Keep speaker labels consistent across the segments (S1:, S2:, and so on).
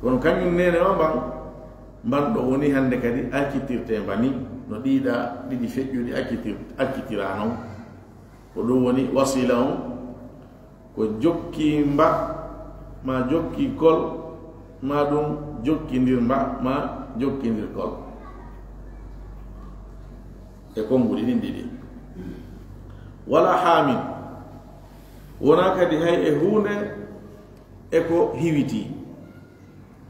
S1: kono kañum nene o mban ɗo woni hannde kadi accitirte mbani no ɗiɗa ɗiɗi feƴƴuɗi accitira noon ko ɗum woni wasila on ko jokki mba ma jokki kol ma ɗum jokkindir mba ma jokkindir kol e konguɗi ɗin ɗiɗi wala hamin wona kadi hay e hunde e ko hiwiti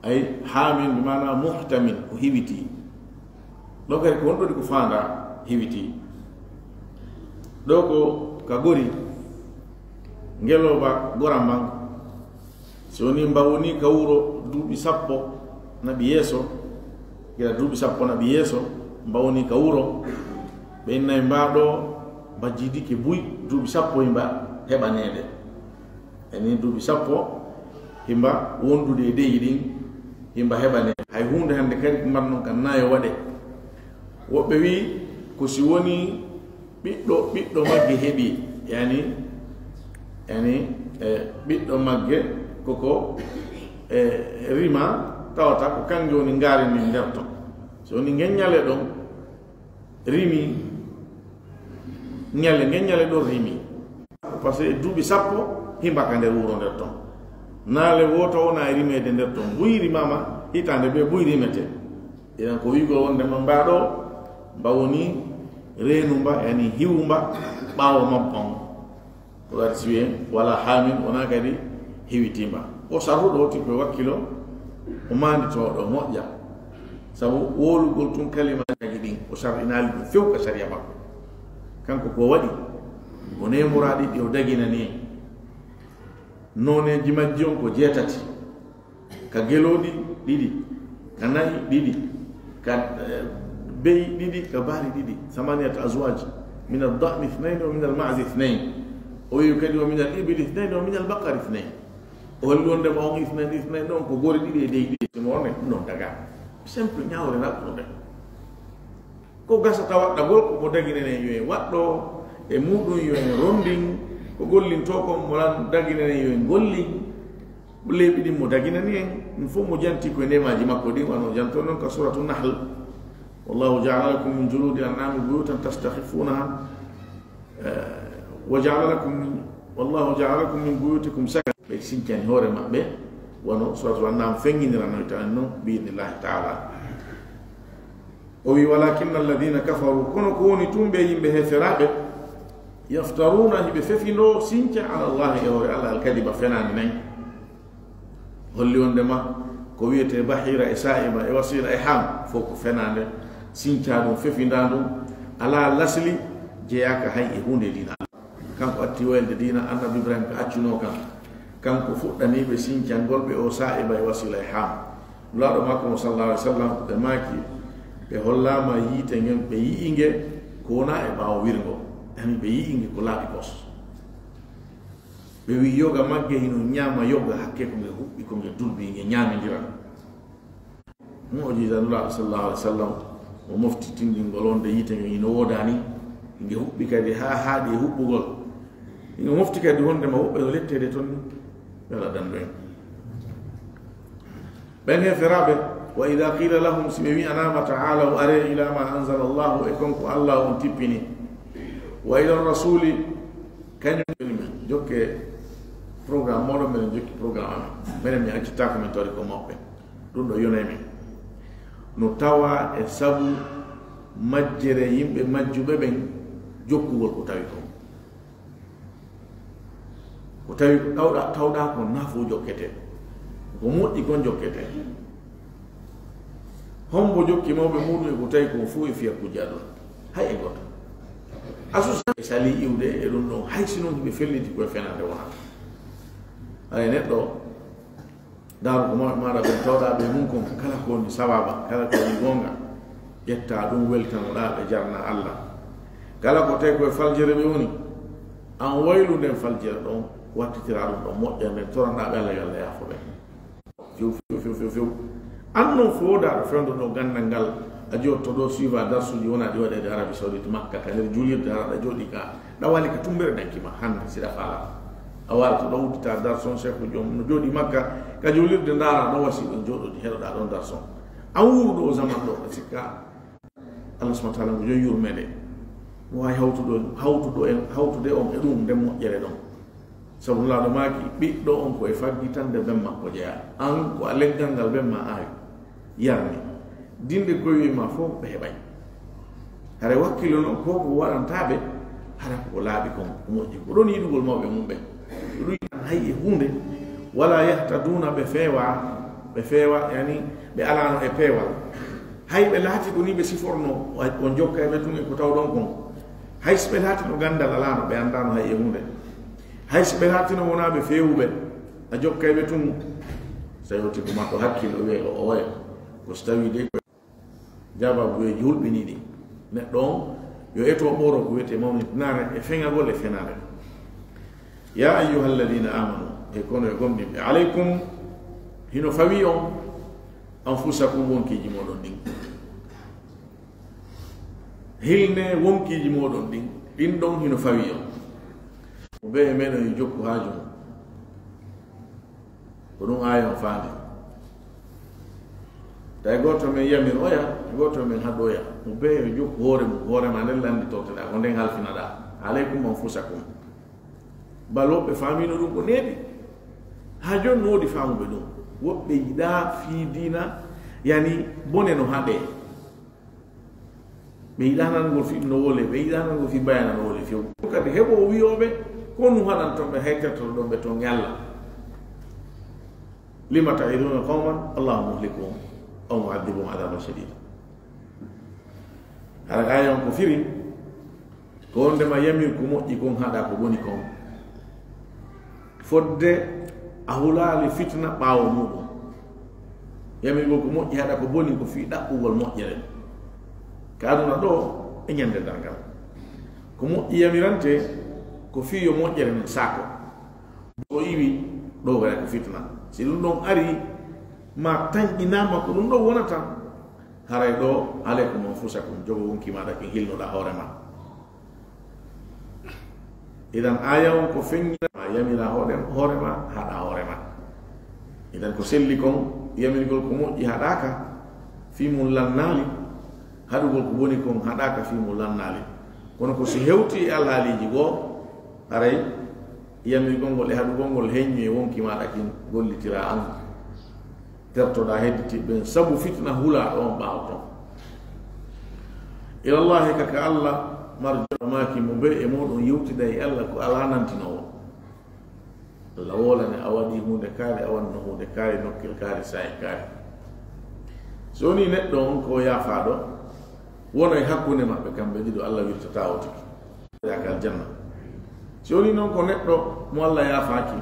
S1: ay hamin bimana muhtamin ko hiwiti ɗo kadi ko wonɗoɗi ko fanda hiwiti ɗo ko ka gori ngeloba goram man so woni mbawoni ka wuro duuɓi sappo naɓi yeeso gila duuɓi sappo naɓi yeeso mbawoni ka wuro ɓe innayi mbaɗo mbajjidike buy duuɓi sappo himba heɓanede eni duuɓi sappo himba wondude e deyi ɗin himba heɓanede hay hunde hande kadi ko mbar noon kan nayo waɗe woɓɓe wi ko si woni ɓiɗɗo magge heɓi yani ɓiɗɗo magge koko rima tawata ko kanjum woni ngaari min nder ton so woni geññale ɗon rimi ñalle geññale ɗon rimi par ce que duuɓi sappo himbaka nder wuro nder ton naale woto wona e rimede nder ton buy rimama hitande ɓe buy rimete eɗen ko wigo wondema mbaɗo mbawoni reenu mba yani hiwu mba ɓaawo mabba on ko waɗi si wiyen wala hamin wona kadi hiwitimba o sarruɗo hoti koye wakkilo o manditoɗo moƴƴa sabu wolugol tun kalimaji ɗin o sarɗinali ɗum few ka saria makko kanko ko waɗi o nemuraɗi ɗi o daginani noneji majji on ko jeetati ka geloɗi ɗiɗi ka nayi ɗiɗi ka beyi ɗiɗi ka baari ɗiɗi samaniyat azwaj min aldami ithnain wa min almazi ithnain o wi kadi wa min alibili ithnain wa min albaqari ithnain o holli wondema on ithnain ɗon ko gori ɗiɗi e deyi ɗiɗi simo wonne ɗum ɗon daga simple ñawre naɓɓude ko gasata waɗɗagol koko daginene yo en waɗɗo e muɗum yo en rondin ko gollinto kon mo lan daginene yo en gollin leeɓi ɗin mo daginani en ɗum fof mo janti koye ndemaji makko ɗin wano janto noon ka suratu nahl wallahu jaala lakum min juludi an'ami buyutan tastakhifunaha wallahu jaala lakum min buyutikum sakan ɓe sincani hoore maɓɓe wono suratu annam feŋŋiniranoy tan noon biidnillahi taala o wi walakinna alladina kafaru kono ko woni tumɓe yimɓe heferaɓe yaftaruna hiɓe fefino sinca ala llahi e hoore allah alkadiba fenani nayi holli wondema ko wiyete bahira e saima e wasila e ham fof ko fenade sinca ɗum fefinda ɗum ala lasli jeyaka hay e hunde dina kanko atti welde dina annabi ibrahima ko accuno kam kanko fuɗɗaniɓe sincangolɓe o sa'iba e wasila e ham laaɗo makko mo sallallahu alih w sallam ɓe maaki ɓe hollama yiite ngen ɓe yi'inge ko wona e ɓaawo wirgo ani ɓe yi'inge ko laaɓi kos ɓe wi yoga magge hino ñaama yoga hakke ko nge huɓɓi ko nge dulbi nge ñaamidira moƴisa nulaaɗo sallallahu alih w sallam o mofti tindingol on de yiite nge hino woodani nge huɓɓi kadi ha haaɗi e huɓɓugol nge mofti kadi wondema woɓɓe o lettede toon ni yala dandu en ɓen heferaɓe wa ida qila lahum si ɓe wi anama taalaw are ila ma anzala llahu e konko allah on tippini wa ila rasuli kañum jokke programme moɗon minen jokki programme amen minen mi accitaka min tori ko moɓɓe ɗum ɗo yonay men no tawa e sabu majjere yimɓe majjuɓe ɓen jokkugol ko tawi ko tawi tawɗa ko naafo jokkete ko moƴƴi kon jokkete hombo jokki mawɓe muɗum e ko tawi ko fof e fiya kujja ɗon hay e goto asusa e sali iwde e ɗum ɗon hay si noon hiɓe felliti koye fenade wonata hay neɗɗo daaro ko mawɓe maɗa ɓen tawɗa ɓe mum kon kala ko woni sawaba kala ko woni gonga ƴetta ɗum weltanoɗa ɓe jarna allah kala ko tawi koye faljere ɓe woni an waylu nden faljere ɗon wattitira ɗum ɗon moƴƴa nden toranɗaɓe allah yo allah yaafo ɓe few an noon foodaɗo fewdo ɗo gandal ngal a jotto ɗo suiva darsuji wona ɗi waɗede arabie saudite makka ka nder julirde araɗa jooɗi ka ɗawali ka tumbere ɗankima hande siɗa faala awara to do ta darson cheikh jom no jodi makka ka julirde ndara do wasi do jodo di heroda don darson an wurdo zaman do sikka Allah subhanahu wa ta'ala go yurmede way hawtude on e dum dem moƴƴere ɗon sabu laaɗo maaki ɓiɗɗo on koye faggitande ɓen makko jeeya an ko a leggal ngal ɓen ma aawi yarni dinde koye wima fof ɓe heɓay hara wakkilo noon ko ko waɗantaɓe hara ko laaɓi kon moƴƴi ko ɗon yiɗugol mawɓe mum ɓe ɗum hay e hunde wala yahtaduna ɓe feewa yani ɓe alano e peewal hay ɓe laati ko ni ɓe siforno o jokka e ɓe tun e ko taw ɗon kon hay so ɓe laatino gandal alano ɓe andano hay e hunde hay so ɓe laatino wonaɓe feewuɓe a jokka e ɓe tun so yewti ko makko hakkille wiye o oya ko so tawi de jababuyeji hulɓiniɗi neɗɗo on yo eto ɓoro ko wiyete mawnitinare e feŋagol e fenare ya ayuha alladina amanu e kono e gomɗiɓe aleykum hino fawi on anfusakum wonkiji moɗon ɗin hilne wonkiji moɗon ɗin ɗin ɗon hino fawi on o ɓe e meɗon yo jokku haaju mum ko ɗum aya on faandi tawi goto men yamir oya goto men haɗoya mo ɓe yo jokku hoore mum hoorema nden landitoteɗa ko nden halfinaɗa aleykum anfusakum baloɓe famino ɗum ko neeɓi ha joni no woodi famuɓe ɗum woɓɓe yiɗa fiidina yani bone no haɗe ɓe yiɗa nangol fi no wole ɓe yiɗa nangol fi bayana no wole few kadi heɓo wiyoɓe ko nu haɗantoɓe haytertoɗo ɗon ɓe to ngalla lima ta'iduna qawman allahu muhlikuhum aw mu'adhibuhum adaban shadida hara aya on ko firi ko wondema yamir ko moƴƴi kon haɗa ko boni kon fodde a hulaali fitna ɓaawo muɗum yamirgol ko moƴƴi haɗa ko boni ko fii ɗaɓɓugol moƴƴere ka aduna ɗo e ñande dargal ko moƴƴi yamirante ko fii yo moƴƴere men saako o iwi ɗo waya ko fitna si ɗum ɗon ari ma tañƴinama ko ɗum ɗo wonata haray ɗo aleykum anfusakum jogo wonki maɗa ken hilnoɗa hoore ma idan aya on ko feññinama yamira hoorema haɗa hoorema idan ko selli kon yamirgol ko moƴƴi haɗaka fimum lannaali haɗugol ko woni kon haɗaka fimum lannaali kono ko so hewti e alhaaliji goo haray yamirgol ngol e haɗugol ngol heññu e wonki maɗa kin gollitira an tertoɗa hedditiɓɓen sabu fitna hula ɗon ɓaawa ton ilallahi kaka allah marjoo maki mo be e moɗon yewtida e allah ko ala nantinowo allah wolane a waɗi hunde kaari a wanno hunde kaari nokkil kaari sayi kaari so woni neɗɗo on ko yaafaɗo wona e hakkunde maɓɓe kamɓe ɗiɗo allah wirtata o tigi yaaka aljanna so woni noon ko neɗɗo mo allah yaafaki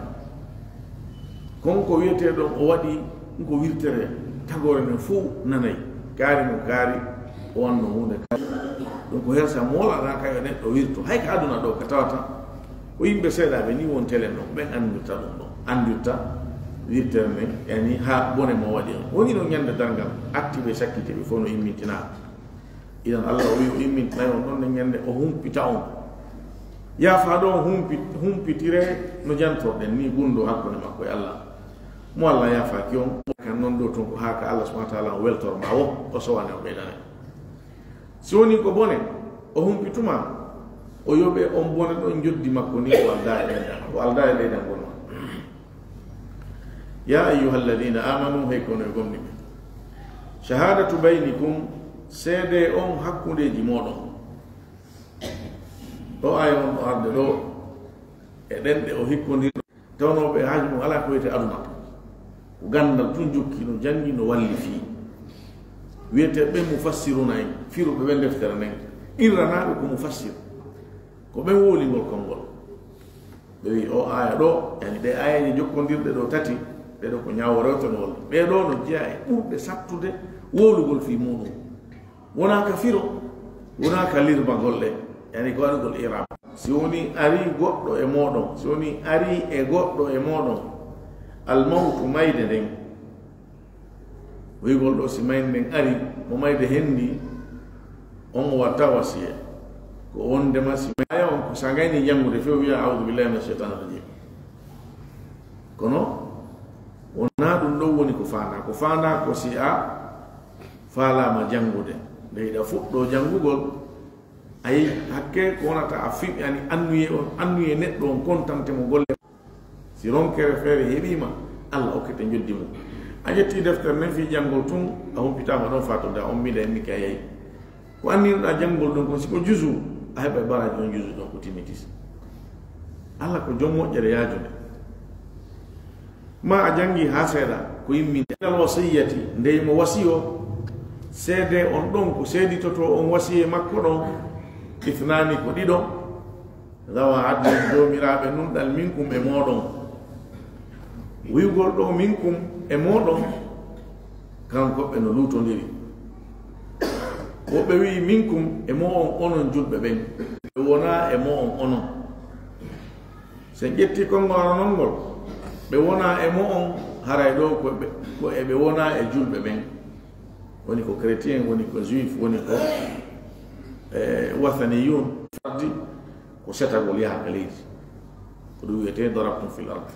S1: konko wiyeteɗon o waɗi ko wirtere tagore men fuu nanayi kaari mo kaari o wanno hunde kaari ɗum ko hersa moolaɗa kayo neɗɗo wirto hay ko aduna ɗo ko tawata ko yimɓe seeɗaɓe ni won télé ɗon ɓen andirta ɗum ɗon andirta wirtere men yani ha bone mo waɗi on woni no ñande dargal activé sakkiteɓe fof no immintina idan allah o wi o immintinayi on ɗon ne ñande o humpita on yaafa ɗo humpitire no jantorɗen ni gunndo hakkude makko e allah mo allah yaafaki on kan noon ɗo ton ko haaka allah subahana taala o weltorma o sowane o ɓeydane si woni ko bone o humpituma o yoɓe on bone ɗon joddi makko ni o alda e ɗeydan o alda e ɗeydan gonma ya ayuha alladina amanu hay kono e gomni ɓe shahadatu baynikum seede on hakkudeji moɗon ɗo aya on ɗo arde ɗo e ɗenɗe o hikkodirɗo tawnoɓe haaji mum ala ko wiyete aduna ko gandal tun jokki no jangi no walli fii wiyete ɓen mufassiruna en firuɓe ɓen deftere nden irranaɓe ko mufassir ko ɓen woolingol konngol ɓe wi o aya ɗo yani ɗe ayaji jokkodirɗe ɗo tati ɗeɗo ko ñawo rewtonowol ɓeɗo no jeeya e ɓurɗe sattude woolugol fi muɗum wona ka firo wona ka lirba golle yani ko waɗugol irab si woni ari goɗɗo e moɗon si woni ari e goɗɗo e moɗon almawtu mayde nden wigol ɗo si mayde nden ari mo mayde hendi on o watta wasiya ko wondema si aya on ko sa gayni jangude few wiya audu billahi min cheitan rajim kono wona ɗum ɗo woni ko fanda ko si a faalama jangude nde ɗa fuɗɗo jangugol ayi hakke ko wonata a fiɓani annuye neɗɗo on kontante mo golle si ronkere feere heɓima Allah hokkete joddi mum a ƴetti deftere nden fi janngol tun a humpitama ɗon fatonde a ummida en miki a yeyi ko anninoɗa janngol ɗon kon siko jusu a heɓa baraji on jusu ɗon ko timitis Allah ko jom moƴƴere yaajude ma a jangi ha seeɗa ko yimminde al wasiyati ndey mo wasiyo seede on ɗon ko seeditoto on wasiye makko ɗon ithnani ko ɗiɗo dawa adli jomiraɓe nunɗal minkum e moɗon wiugol ɗo minkum e moɗon kanko ɓe no lutodiri woɓɓe wi minkum e mo on onon julɓe ɓen ɓe wona e mo on onon sen ƴetti konngol non ngol ɓe wona e mo on haray ɗo ko eɓe wona e julɓe ɓen woni ko chrétien woni ko juif woni ko wathaniyun fardi ko setagol yaha ka leydi ko ɗum wiyete darabtum fil ard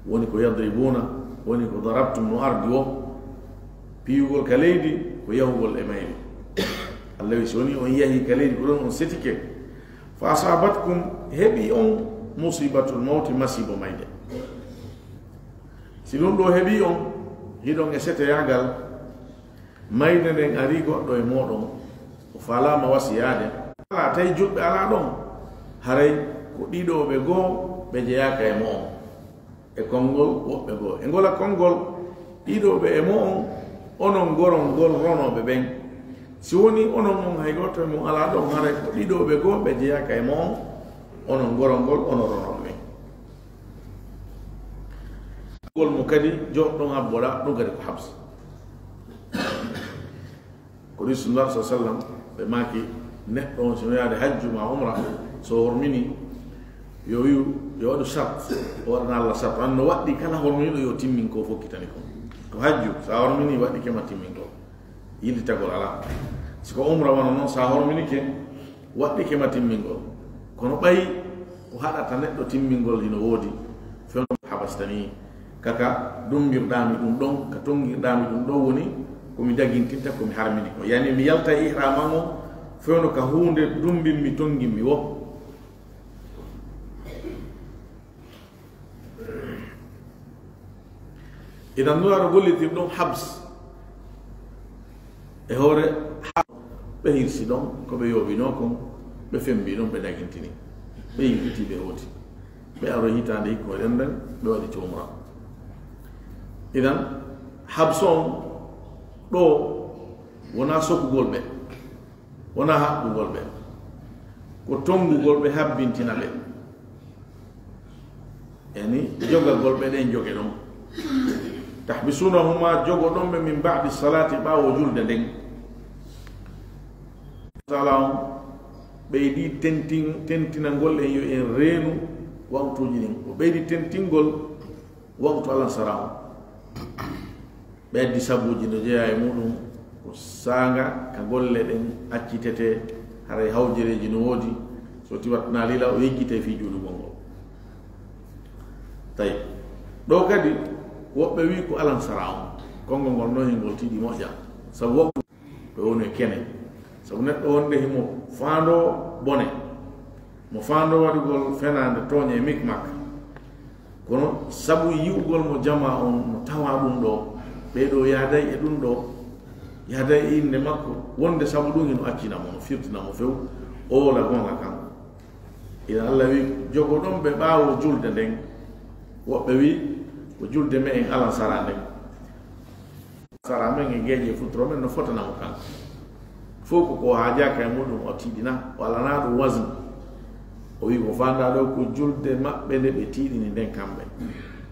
S1: woni ko yadribuna woni ko darabtum no ardi o piyugol ka leydi ko yahugol e mayri Allah wi so woni on yahi ka leydi ko ɗon on setike fa asabatkum heɓi on musibatul mawti masibo mayde si ɗum ɗo heɓi on hiɗon e seteyagal mayde nden ari goɗɗo e moɗon o falama wasiyade ala tawi julɓe ala ɗon haray ko ɗiɗoɓe goo ɓe jeyaka e mo on e konngol woɓɓe goo e ngola konngol ɗiɗoɓe e mo on onon gorol ngol ronoɓe ɓen si woni onon on hay goto mum ala ɗon haray ko ɗiɗoɓe goo ɓe jeyaka e mo on onon gorol ngol ono ronoɓe ɓen gol mo kadi joɗɗon habboɗa ɗum kadi ko habs ko rasulullah sa sallam ɓe maki neɗɗo on sino yaade hajju ma umra so hormini yo wiyu yo waɗu chart o waɗana Allah chart an no waɗɗi kala horminiɗo yo timmin ko fokkitani ko to hajju sa hormini waɗɗi kema timmin ko yillitagol ala siko umra wona noon sa horminike waɗɗi kema timmingol kono ɓayi ko haɗata neɗɗo timmingol hino woodi fewno habastani kaka dumbirɗami ɗum ɗon ka tongirɗami ɗum ɗo woni komi dagintinta komi harmini ko yani mi yalta ihraman o fewno ka hunde dumbinmi tonginmi wo idan ɗum aɗa gollitir ɗum habs e hoore ɓe hirsi ɗon ko ɓe yoɓino kon ɓe fembi ɗon ɓe dagintini ɓe yilliti ɓe hoti ɓe aro hitande hikko ɗen nden ɓe waɗi comra idan habs on ɗo wona sokugol ɓe wona haɓɓugol ɓe ko tongugol ɓe habbintina ɓe yani jogagol ɓe ɗen joge ɗon tahbisunahuma jogo ɗon ɓe min ba'di salati ɓawo julde nden sala on ɓeydi tentinagol en yo en reenu wawtuji ɗin o ɓeydi tentingol wawtu alansara on ɓeddi sabuji no jeeya e muɗum ko sanga ka golle ɗen accitete haray hawjereji no woodi so tiwatna lila o yejjite fi juulugol ngol tawi ɗo kadi woɓɓe wi ko alansara on konngol ngol noon hengol tiiɗi moƴƴa sabu woɓɓe ɓe woni e kene sabu neɗɗo wonde himo faando bone mo faando waɗugol fenande tooñe e mikmak kono sabu yiwgol mo jama on mo tawa ɗum ɗo ɓeɗo yaaday e ɗum ɗo yaaday e inde makko wonde sabu ɗum hino accinamo no firtinamo few o wola gonga kanko ina Allah wi jogo ɗon ɓe ɓaawo julde nden woɓɓe wi ko julde me en alan sara nden sara men e geeƴe futoro men no fotanamo kanko fof ko haajaka e muɗum o tiiɗina o alana ɗum wasne o wi ko fanda ɗo ko julde maɓɓe nde ɓe tiiɗini nden kamɓe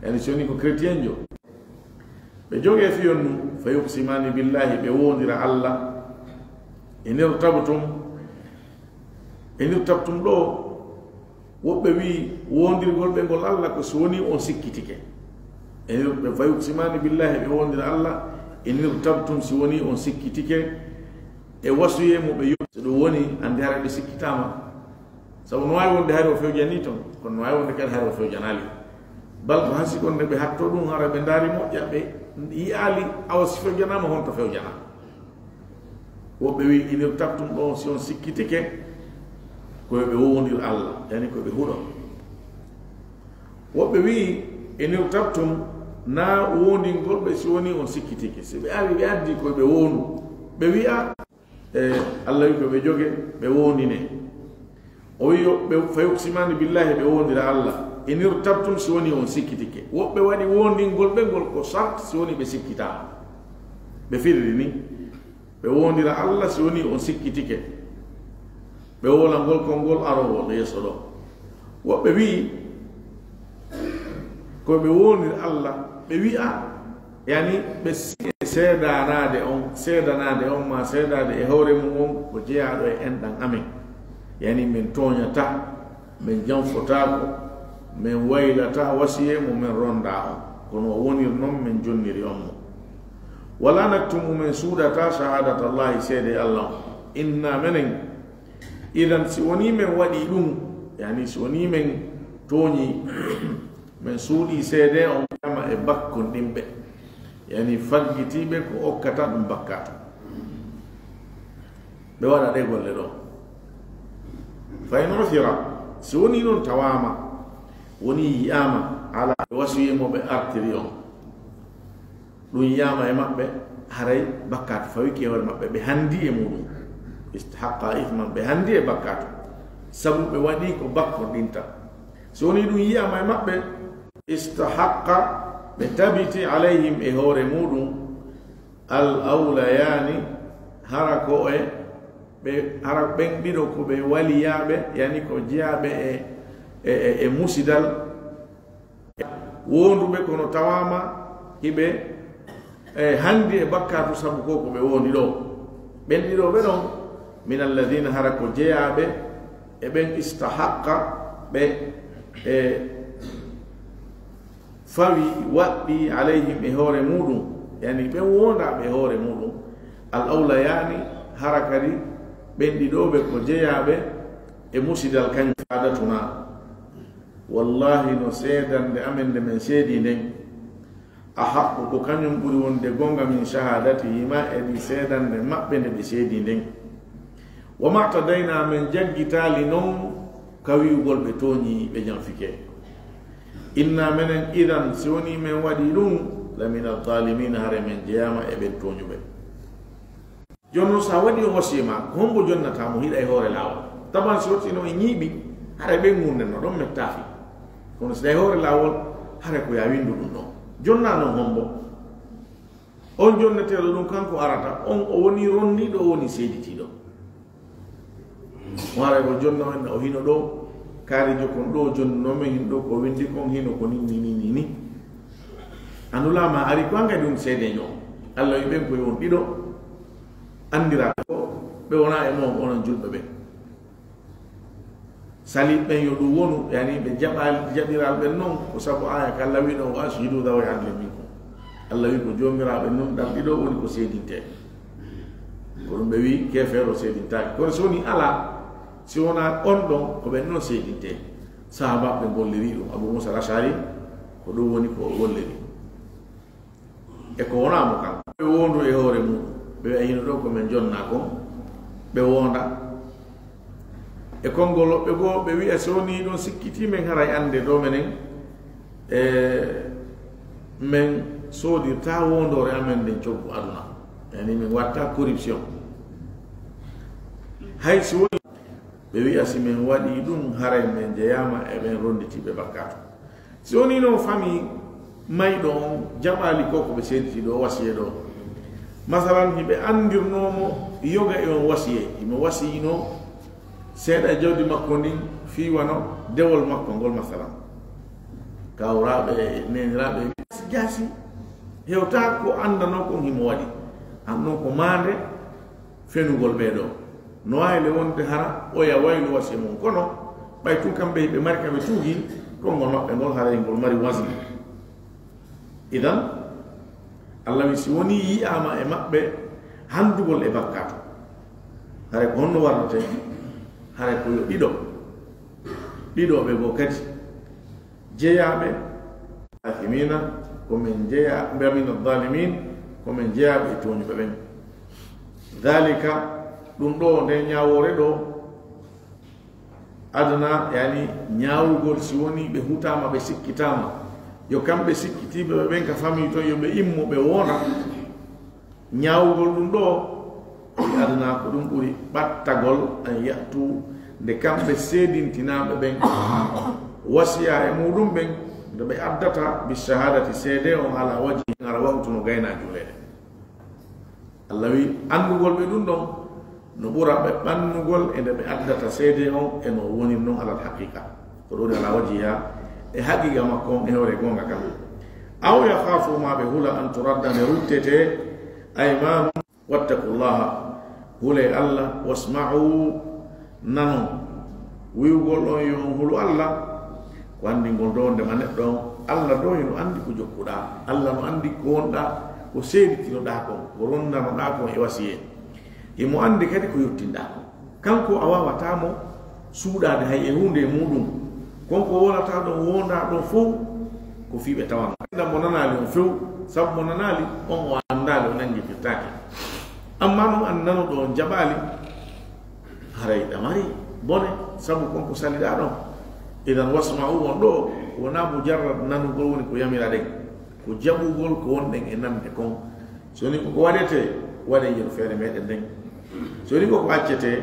S1: yani so woni ko chrétien jo ɓe joge fiyon num fa yuqsimani billahi ɓe wondira Allah enirtabtum ɗo woɓɓe wi wondirgol ɓe ngol Allah ko so woni on sikkitike fa yuqsimani billahi ɓe wondira Allah enirtabtum si woni on sikkitike e wasuye mo ɓe yo so ɗum woni ande hara ɓe sikkitama sabu no wawi wonde hari o fewjani toon kono no wawi wonde kadi hari o fewjanali bal ko hasi kon be hatto dum hara be ndari moƴƴa ɓe yi'ali awa si fewjanama honto fewjana woɓɓe wi inir tabtum ɗo si on sikkitike koye ɓe wowondir Allah yani koye ɓe huuɗo woɓɓe wi inir tabtum na wondingol ɓe si woni on sikkitike si ɓe ari ɓe addi koye ɓe wondu ɓe wi'a Allah wi koɓe joge ɓe wondine o wi ɓe fa yuksimani billahi ɓe wondira Allah inir tabtum si woni on sikkitike woɓɓe waɗi wondingol ɓe ngol ko sart si woni ɓe sikkitama ɓe firri ni ɓe wondira Allah si woni on sikkitike ɓe wola ngol konngol arowol yeeso ɗo woɓɓe wi koɓe wondira Allah ɓe wi'a yani ɓe seedanade on ma seedade e hoore mum on ko jeeyaɗo e enɗan amen yani min toñata min janfotako min waylata wasiye mo min ronda on kono wonir noon min jonniri on mo wala naktumu min suudata shahadat allahi seede Allah inna menen idan si woni men waɗi ɗum yani si woni men tooñi min suuɗi seede on kama e bakkon ɗimɓe yani faggitiɓe ko okkata ɗum bakkata ɓe waɗa ɗe golle ɗo fa in ufira si woni ɗon tawama woni yiyama ala wasiyemo ɓe artiri on ɗum yiyama e maɓɓe haray bakkatu fawi kewal maɓɓe ɓe handi e muɗum istahaqa ithman ɓe handi e bakkatu sabu ɓe waɗi ko bakko ɗinta si woni ɗum yiyama e maɓɓe istahaqa ɓe tabiti alayhim e hoore muɗum al awlayani hara ko ɓe hara ɓen ɗiɗo ko ɓe waliyaɓe yani ko jeyaɓe e musidal wonduɓe kono tawama hiɓe handi e bakkatu sabu ko ko ɓe wondi ɗo ɓen ɗiɗo ɓe ɗon min alladina hara ko jeyaɓe e ɓen istahaqa ɓe fawi waɗɗi alayhim e hoore muɗum yani ɓen wondaɓe e hoore muɗum al awlayani hara kadi ɓen ɗiɗoɓe ko jeyaɓe e musidal kañ fadatuna wallahi no seedande amen nde men seedi nden a haqqu ko kañum ɓuri wonde gonga min shahadatihima e ɗi seedande maɓɓe nde ɓe seedi nden wa matadayna men jaggitali noon kawiugol ɓe tooñi ɓe janfike inna menen idan si woni men waɗi ɗum la min alzalimina hare men jeyama e ɓen tooñuɓe jonno sa waɗi o wasiyema ko hombo jonnatamo hiɗa e hoore laawol taban si wottino e ñiiɓi hara ɓen gurnenno ɗon mettafi kono sida e hoore laawol hara ko ya windu ɗum ɗon jonna noon hombo on jonneteɗo ɗum kanko arata on o woni rondiɗo o woni seeditiɗo o hara ko jonna henna o hino ɗo kaarijo kon ɗo jonnomen hin ɗo ko windi kon hino ko ni andulama ari ko angadi ɗum seedeño Allah wi ɓen koye won ɗiɗo andiraɓe ko ɓe wona e moom onon julɓe ɓe sali ɓen yo ɗum wonu yani ɓe jaɓiral ɓen noon ko sabu aya ko Allah wi ɗon wa ashidu dawa e adle min ko Allah wi ko jomiraɓe noon ɗam ɗiɗo woni ko seedinte ko ɗum ɓe wi kefeero seedintaki kono so woni ala si wona on ɗon ko ɓen noon seedinte sahaba ɓe golliri ɗum Abu Musa al-Ash'ari ko ɗum woni ko golliri e ko wonamo kan ɓe wondu e hoore muɗum ɓe ayino ɗo ko men jonna kon ɓe wonda e konngol ɓe goo ɓe wiya so woni ɗon sikkiti men haray ande ɗo menen men soodirta wondore amen nden coggu aduna yani min watta corruption hay si woni ɓe wiya si min waɗi ɗum haray men jeyama e ɓen ronditiɓe bakkato si woni noon famille mayɗo on jaɓali ko ko ɓe seediti ɗo wasiye ɗo masalan hiɓe andirnomo yoga e on wasiye imo wasiyino seeɗa jawdi makko ndin fiwano dewol makko ngol masalan kawraɓe neniraɓe jaasi hewta ko andano kon himo waɗi an noon ko mande fenugol ɓeɗo no wayle wonde hara oya waylu wasiye mum kono ɓay tun kamɓe hiɓe mari kamɓe tuugi konngol maɓɓe ngol haray ngol mari wasli idan Allah wi si woni yiyama e maɓɓe handugol e bakkato haray ko honno warrate haray ko yo ɗiɗo ɓe goo kadi jeeyaɓe athimina komin jeya be min adh-dhalimin komin jeya be toni be ben dhalika dum do de nyaawore do aduna yani nyaawugol si woni be hutama be sikkitama yo kambe sikkitibe be ben ka fami to yo be immo be wona nyaawugol dum do aduna ko dum buri battagol an yatu de kambe sedintinabe ben wasiya e mudum ben do be addata bi shahadati sede on ala waji ngara wawtu no gayna julede allawi andugol be dum don no bura be bannugol e be addata sede on e no woni non ala haqiqa ko do ala wajiha e haqiqa makko e hore gonga kam aw ya khafu ma be hula an turadda ne ruttete ayman wattaqullaha hule allah wasma'u nanu wiugol on yo hulu allah ko andi gol do de manet do allah do no andi ko jokkuda allah no andi ko wonda ko seeditino da ko ronda no da ko e wasiye imo andi kadi ko yottinda ko kanko awawata mo suudade hay e hunde mudum konko wonata do wonda do fo ko fibe tawan da monanali on few sab monanali on o andali on nangi fitaki amma no annano do jabali haray damari bone sabu konko salida do idan wasma'u won do wona mujarrad nanu gol woni ko yamira de ko jabugol ko wonden e namde kon soni ko wadete wade yel fere meden den soni ko accete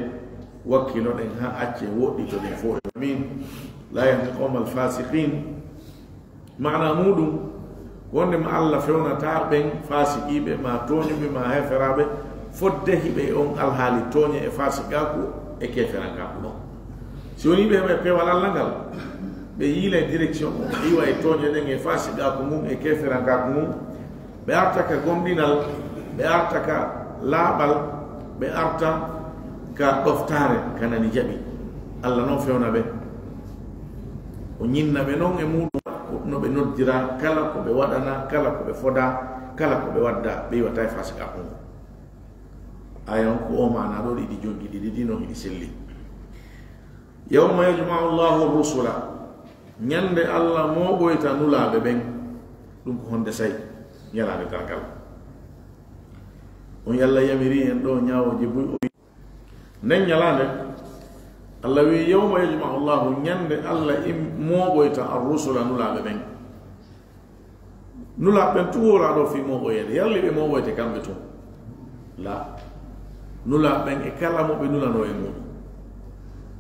S1: wakkilo den ha acce wodi to den fo min la yanqum al fasiqin maana mudum wonde ma Allah fewna ta ben fasiqibe ma toñube ma heferabe fodde hibe on al hali toñe e fasiqaku e keferanka no soni be be wala langal be yile direction iwa e toñe den e fasiqaku mum e keferanka mum be artaka gomdinal be artaka labal be arta ka doftare kanani jabi Allah non fewna be o nyinna be non e mudu no be noddira kala ko be wadana kala ko be foda kala ko be wadda be wata fasika ko ayon ko o mana do di jongi di no di selli yawma yajma'u Allahu ar-rusula nyande Allah mo boyta nula be ben dum ko honde say yala be tarkal on yalla yamiri en do nyaawo jibu nen nyalande Allah wi yawma yajma'u Allahu nyande Allah mo boyta ar-rusula nula be ben nula ben tuwola do fi mo boyede yalla be mo boyte kambe to la nula ben e kala mo be nula no e mo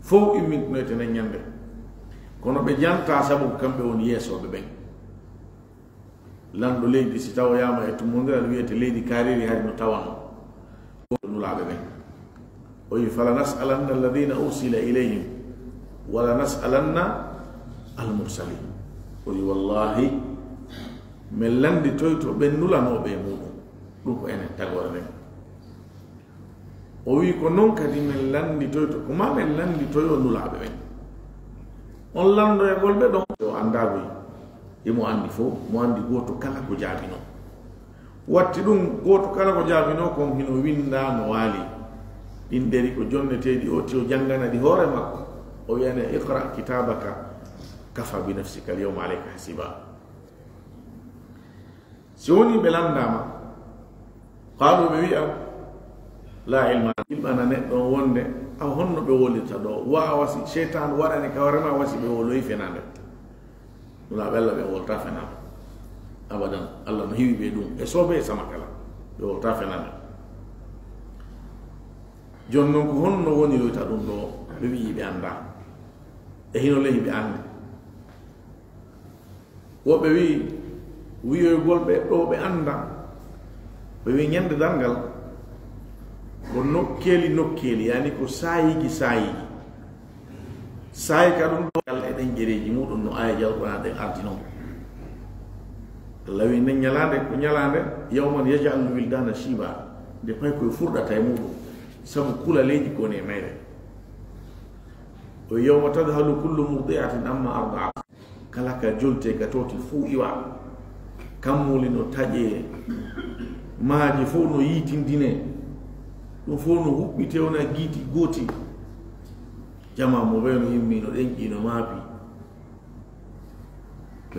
S1: fo immin no tenen nyande kono be janta sabu kambe on yeso be ben lando leydi si taw yama e tumondira wiete leydi kariri hari no tawano nula be ben o fala nas'alanna alladhina ursila ilayhim wala nas'alanna al-mursalin o wallahi men landi toyto ben nula no be mudum dum ko enen tagore ben o wi ko non kadi men landi toyto ko ma men landi toyo nula be ben on lando e golbe don o andawi imo andi fo mo andi goto kala ko jabino watti dum goto kala ko jabino ko hino winda no wali inderi ko jonnetedi o ti o jangana di hore makko o yana iqra kitabaka kafa bi nafsika al-yawma alayka hasiba soni belandama qalu bi wi'a la ilma ilmana ne don wonde aw honno be wolita do wa wasi shaytan warani ka warama wasi be woloy fenande la bella be wolta fenande abadan Allah no hiwi be dum e sobe sama kala be wolta fenande jonnon ko honno woni loyta dum do be wi be anda e hino lehi be ande wo be wi golbe do be anda be wi nyande dangal ko nokkeli yani ko sayigi sayi ka dum dal e den jereji mudum no aya jalqur'an de artino lawi ne nyalande ko nyalande yawman yaj'al wildana shiba de pay ko furda tay mudum sabu kula leji ko ne mayre o yawma tadhalu kullu murdi'atin amma arda'at kala ka jolte ka toti fu iwa kamuli no taje maaji fu no yitindine no fu no hubbite ona giti goti jama mo weno yimmi no denki no maapi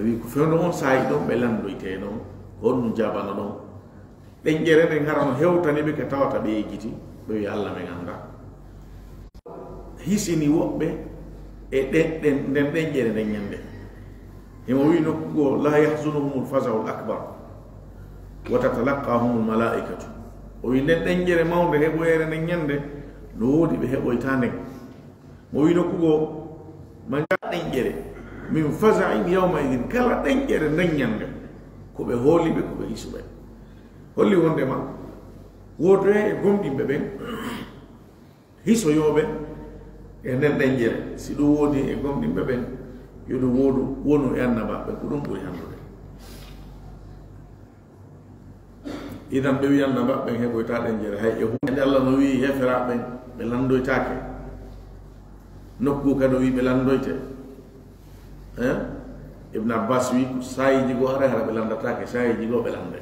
S1: wi ko fewno on saayi ɗon ɓe landoyte ɗon honno jabana ɗon ɗen ƴere ɗen harano hewtani ɓe ko tawata ɓe yejjiti ɓe wi Allah men anda hisini woɓɓe e nden ɗen ƴere nden ñande himo wi nokkugo la yahzunuhum lfasau l akbar wa tatalaqahum lmalaikatu o wi nden ɗen ƴere mawde heɓoyere nden ñande no woodi ɓe heɓoyta nden mo wi nokkugo ma jaa ɗen ƴere min fasain yawma idin kala ɗen ƴere nden ñande ko ɓe hooliɓe ko ɓe isuɓe holli wondema wodoye e gomɗinɓe ɓen hisoyoɓe e nden ɗen ƴere si ɗum woodi e gomɗinɓe ɓen yo ɗum wonu e annabaɓe ko ɗum ɓuri handude idan ɓe wi annabaɓen heɓoyta ɗen ƴere hay e hunde Allah no wi heferaɓen ɓe landoytake nokku kadi o wi ɓe landoyte Ibn Abbas wi sayiji goo hara hara ɓe landatake sayiji goo ɓe lande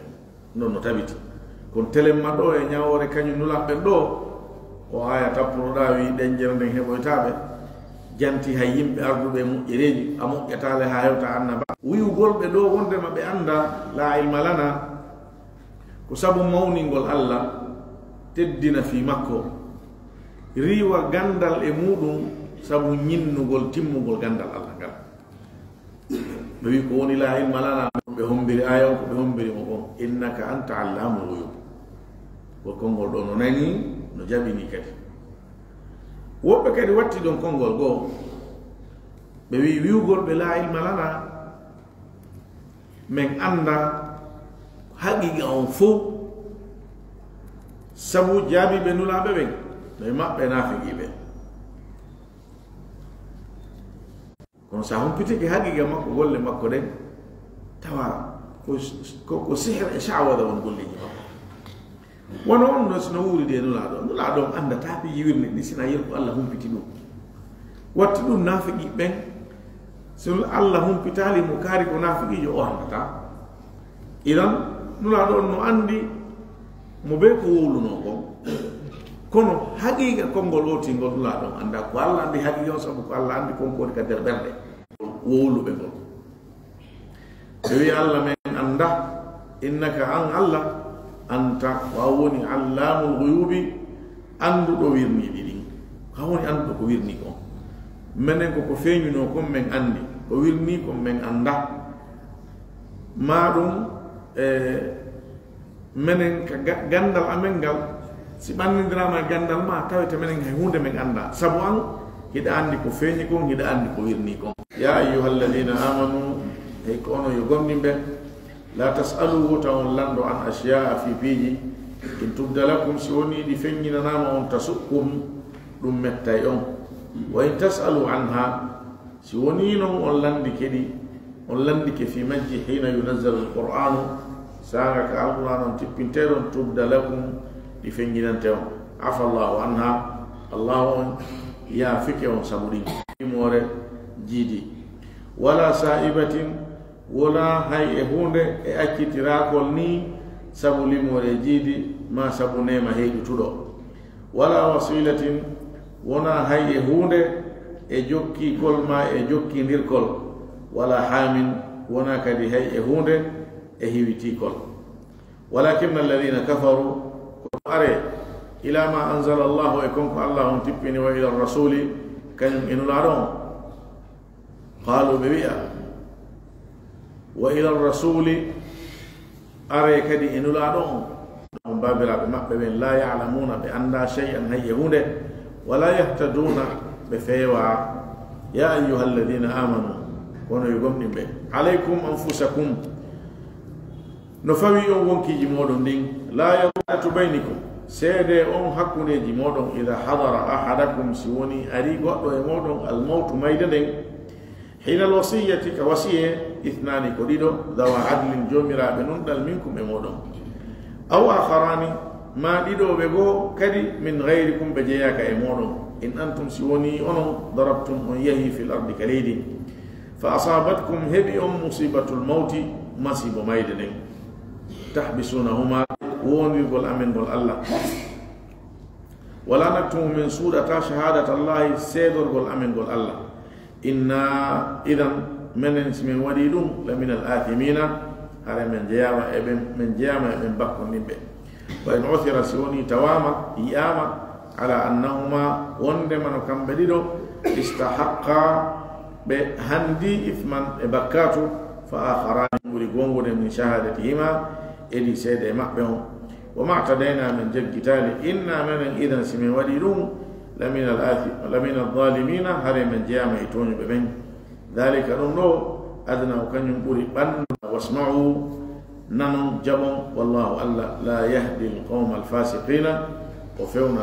S1: non no tabiti kono telemma ɗo e ñawore kañum nulaɓɓen ɗo o aya tappunoɗa wi ɗen ƴere nden heɓoytaɓe janti hay yimɓe arduɓe e moƴƴereji a moƴƴatale ha hewta annaba wiwgolɓe ɗo wondema ɓe anda la ilma lana ko sabu mawningol Allah teddina fi makko riwa gandal e muɗum sabu ñinnugol timmugol gandal Allah ngal ɓe wi ko woni la ilma lana ɓe hombiri aya o ko ɓe hombiri mo on innaka anta allamul ghuyub ko konngol ɗo no nani no jaɓini kadi woɓɓe kadi watti ɗon konngol goo ɓe wi wiwgol ɓe la ilma lana min anda haqiqa on fof sabu jaabiɓe nulaɓe ɓen no e maɓɓe nafiqiɓe kono sa humpitike haqiqa makko golle makko ɗen tawa ko sihir e shawada won golleji makko wono on no sino wuuride nulaɗo on andata pi yiwirne ɗi sina yel ko Allah humpiti ɗum watti ɗum nafiqi ɓen so Allah humpitali mo kaari ko nafiqijo o andata idan nulaɗo on no andi mo be ko wowluno kon kono haqiqa konngol otingol nulaɗo on anda ko Allah andi haqiqa on sabu ko Allah andi konkoni ka nder ɓerɗe wowluɓe ngol ɓe wi Allah men anda innaka an Allah anta wa woni allamul ghuyubi anduɗo wirniɗi ɗin ha woni anduɗo ko wirni kon minen koko feeñuno kon men andi ko wirni kon men anda maɗum minen ka gandal amen ngal si ɓannidirama gandal ma tawete minen hay hunde men anda sabu an hiɗa andi ko feeñi kon hiɗa andi ko wirni kon ya ayyuha alladina amanu hey ko ono yo gomɗinɓe la tasalu tawon lando an ashiya fi piiji in tubda lakum si woni ɗi feññinanama on tasukkum ɗum mettay on wa in tasalu anha si woni noon on landike ɗi on landike fi majji hina yunazzalu alqur'anu saga ka alquran on tippinteɗon tubda lakum ɗi feññinante on afa llahu anha allahu on yaafike on sabu ɗin imore jiidi wala sa'ibatin wala hay e hunde e accitirakol ni sabu limore jiidi ma sabu nema heyɗutuɗo wala wasilatin wona hay e hunde e jokkikol ma e jokkidirkol wala hamin wona kadi hay e hunde e hiwitikol walakinna alladina kafaru ko are ila ma anzala allahu e konko allah on tippini wa ila rasuli kañum enulaɗo on qalu ɓe wiya wa ila rasuli are kadi enulaɗo on babiraɓe maɓɓe ɓen la yalamuna ɓe anda shay'an hay e hunde wala yahtaduna ɓe feewa ya ayuha alladina amanu kono yo gomɗinɓe alaykum anfusakum no fawi on wonkiji moɗon ndin la yadatu baynikum seede on hakkuneji moɗon ida hadara ahadakum si woni ari goɗɗo e moɗon almawtu mayde nden hina alwasiyati ka wasiye ithnani ko ɗiɗo dawa adlin jomiraɓe nunɗal minkum e moɗon aw akharani ma ɗiɗoɓe goo kadi min gayrikum ɓe jeeyaka e moɗon in antum si woni onon darabtum on yahi fi l ardi ka leydi fa asabatkum heɓi on musibatul mawti masibo mayde nden tahbisunahuma wonirgol amen gol allah wala naktumu min suuɗata shahadat allahi seedorgol amen gol allah inna idan من سمين وديلون لمن الآثمين على من جياما ابن بكر نبي وإن عثر سيوني تواما إياما على أنهما وندمن كم بديدو استحقا بهندي إثما بكاتو فآخران ولقوم من شهادتهما إلي سيد مقبهم وما اعتدينا من جد قتال إنا من إذا سمين وديلون لمن الظالمين هل من جياما يتوني ببين ذلك نمنو أدنى وكان يقول بأن واسمعوا ننم جمع والله ألا لا يهدي القوم الفاسقين وفيونا